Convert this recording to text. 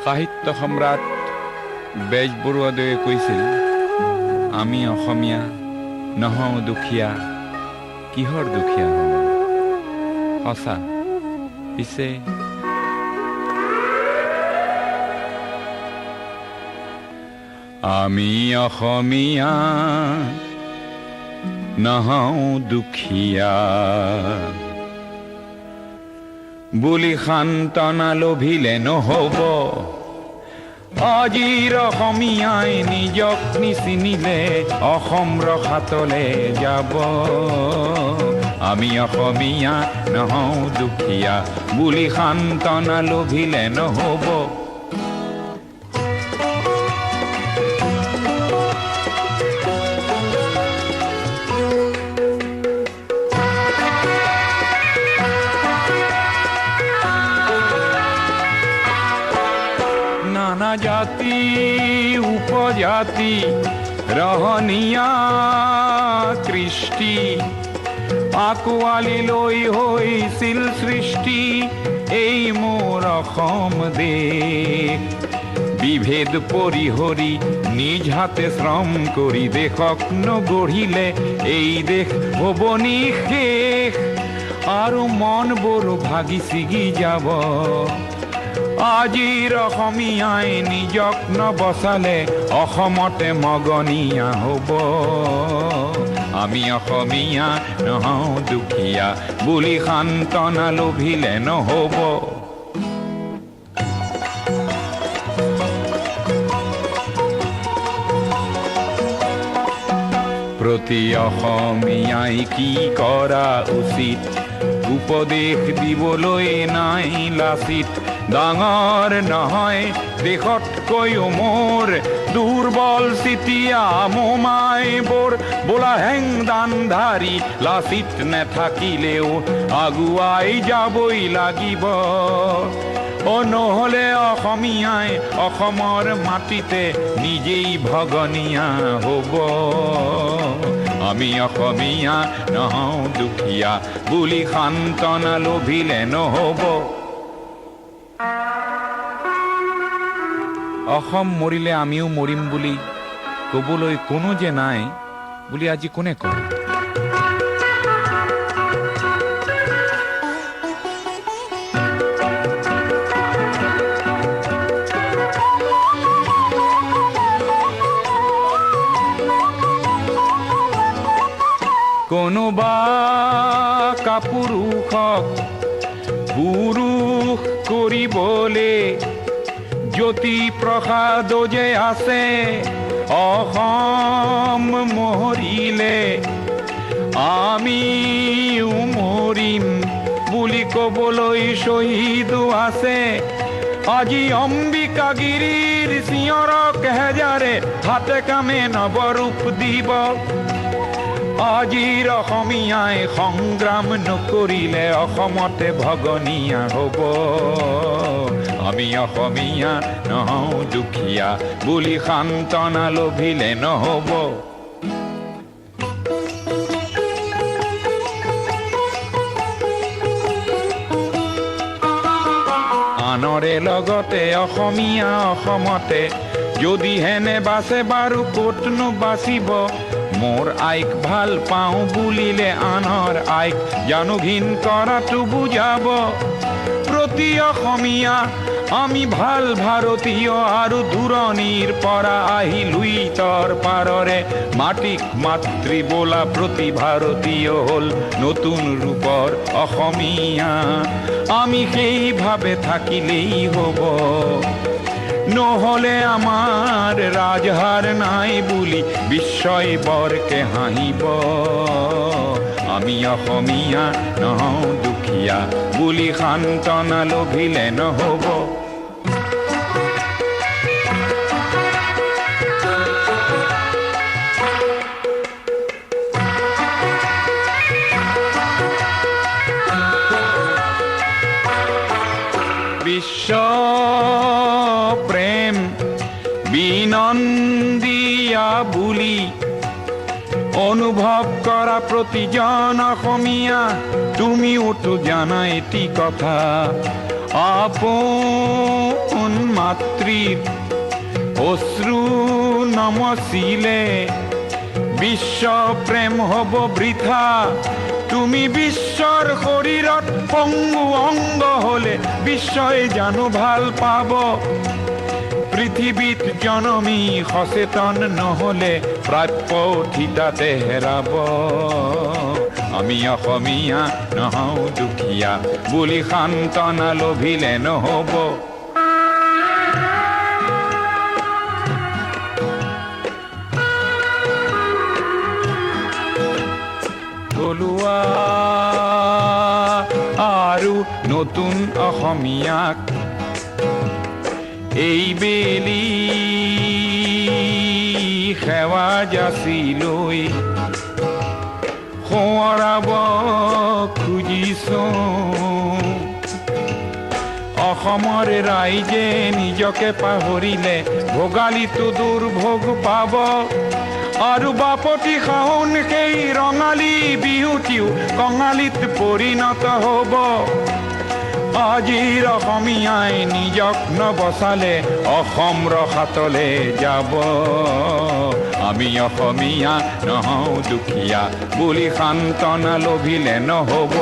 সাহিত্য সম্ৰাট বেজবৰুৱাদেৱে কৈছিল, আমি অসমীয়া নহওঁ দুখীয়া, কিহৰ দুখীয়া হওঁ? সঁচা। পিছে আমি অসমীয়া নহওঁ দুখীয়া বুলি সান্তনা লভিলে নহব। আজিৰ অসমীয়াই নিজক নিচিনিলে অসম ৰসাতলে যাব। আমি অসমীয়া নহওঁ দুখীয়া বুলি সান্তনা লভিলে নহব। নানা জাতি উপজাতি ৰহনীয়া কৃষ্টি আঁকোৱালি লৈ হৈছিল সৃষ্টি এই মোৰ অসম দেশ। বিভেদ পৰিহৰি নিজ হাতে শ্ৰম কৰি দেশক নগঢ়িলে এই দেশ হ'ব নিশেষ আৰু মনবোৰ ভাগি ছিগি যাব। আজিৰ অসমীয়াই নিজক নবচালে অসমতে মগনীয়া হ'ব। আমি অসমীয়া নহওঁ দুখীয়া বুলি সান্তনা লভিলে নহব। প্ৰতি অসমীয়াই কি কৰা উচিত উপদেশ দিবলৈ নাই লাচিত। ডাঙৰ নহয় দেশতকৈও মোৰ দুৰ্বল চিতিয়া মোমাইবোৰ বোলা হেংদানধাৰী লাচিত নেথাকিলেও আগুৱাই যাবই লাগিব। নহ'লে অসমীয়াই অসমৰ মাটিতে নিজেই ভগনীয়া হ'ব। আমি অসমীয়া নহওঁ দুখীয়া বুলি সান্তনা লভিলে নহব। অসম মৰিলে আমিও মৰিম বুলি ক'বলৈ কোনো যে নাই বুলি আজি কোনে কয়? কোনোবা কাপুৰুষক পুৰুষ কৰিবলে জ্যোতি প্ৰসাদ যে আছে অসম মৰিলে আমিও মৰিম বুলি ক'বলৈ শ্বহীদো আছে। আজি অম্বিকাগিৰিৰ চিঞৰক হেজাৰে হাতে কামে নৱৰূপ দিব। আজিৰ অসমীয়াই সংগ্ৰাম নকৰিলে অসমতে ভগনীয়া হ'ব। আমি অসমীয়া নহওঁ দুখীয়া বুলি সান্তনা লভিলে নহব। আনৰে লগতে অসমীয়া অসমতে যদি হেনে বাচে বাৰু ক'তনো বাচিব। মোৰ আইক ভাল পাওঁ বুলিলে আনৰ আইক জানো ঘিণ কৰাটো বুজাব। প্ৰতি অসমীয়া আমি ভাল ভাৰতীয় আৰু দূৰণিৰ পৰা আহি লুইতৰ পাৰৰে মাটিক মাতৃ বোলা প্ৰতি ভাৰতীয় হ'ল নতুন ৰূপৰ অসমীয়া। আমি সেইভাৱে থাকিলেই হ'ব। নহ'লে আমাৰ ৰাজহাৰ নাই বুলি বিশ্বই বৰকে হাঁহিব। আমি অসমীয়া নহওঁ দুখীয়া বুলি সান্তনা লভিলে নহব। বিশ্ব প্ৰেম বিনন্দিয়া বুলি অনুভৱ কৰা প্ৰতিজন অসমীয়া তুমিওতো জানা এটি কথা আপন মাতৃৰ অশ্ৰু নমচিলে বিশ্ব প্ৰেম হ'ব বৃথা। তুমি বিশ্বৰ শৰীৰত পংগু অংগ হলে বিশ্বই জানো ভাল পাব। পৃথিৱীত জনমী সচেতন নহলে প্ৰাপ্য থিতাতে হেৰাব। আমি অসমীয়া নহওঁ দুখীয়া বুলি সান্তনা লভিলে নহব। থলুৱা আৰু নতুন অসমীয়াক এইবেলি সেৱা যাচি লৈ সোঁৱৰাব খুজিছো। অসমৰ ৰাইজে নিজকে পাহৰিলে ভোগালীটো দুৰ্ভোগ পাব। আৰু বাপতি সাহোন সেই ৰঙালী বিহুটিও কঙালীত পৰিণত হ'ব। আজিৰ অসমীয়াই নিজক নবচালে অসম ৰসাতলে যাব। আমি অসমীয়া নহওঁ দুখীয়া বুলি সান্তনা লভিলে নহব।